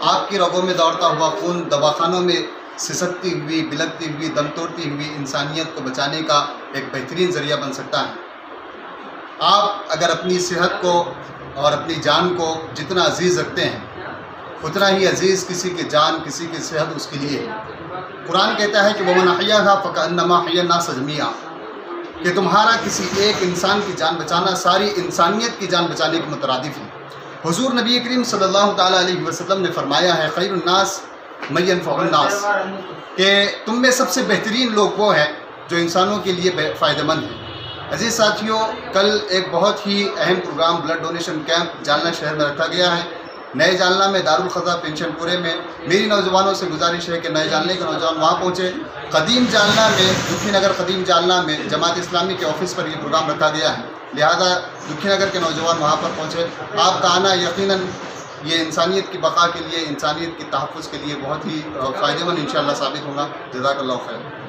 आपकी रगों में दौड़ता हुआ खून दवाखानों में सिसकती हुई, बिलकती हुई, दम तोड़ती हुई इंसानियत को बचाने का एक बेहतरीन ज़रिया बन सकता है। आप अगर अपनी सेहत को और अपनी जान को जितना अजीज़ रखते हैं, उतना ही अजीज़ किसी की जान, किसी की सेहत उसके लिए है। कुरान कहता है कि वमन अहयाहा फकअन्नमा अहया अन्नास जमीआ, कि तुम्हारा किसी एक इंसान की जान बचाना सारी इंसानियत की जान बचाने के मुतरादिफ है। हुजूर नबी करीम सल्लल्लाहु ताला अलैहि वसल्लम ने फरमाया है, खैरुन्नास मन यनफ़उन्नास, कि तुम में सबसे बेहतरीन लोग वो हैं जो इंसानों के लिए फ़ायदेमंद हैं। अजीज़ साथियों, कल एक बहुत ही अहम program blood donation camp Jalna शहर में रखा गया है। नए जालना में दारुल ख़ज़ा पेंशनपुरे में मेरी नौजवानों से गुजारिश है कि नए जालने के नौजवान वहाँ पहुँचे। कदीम जालना में, दुखी नगर कदीम जालना में जमात इस्लामी के ऑफिस पर ये प्रोग्राम रखा गया है, लिहाजा दुखी नगर के नौजवान वहाँ पर पहुँचे। आपका आना यकीनन ये इंसानियत की बका के लिए, इंसानियत की तहफ़्फ़ुज़ के लिए बहुत ही फ़ायदेमंद इंशाअल्लाह साबित होगा। जज़ाकल्लाहु खैर।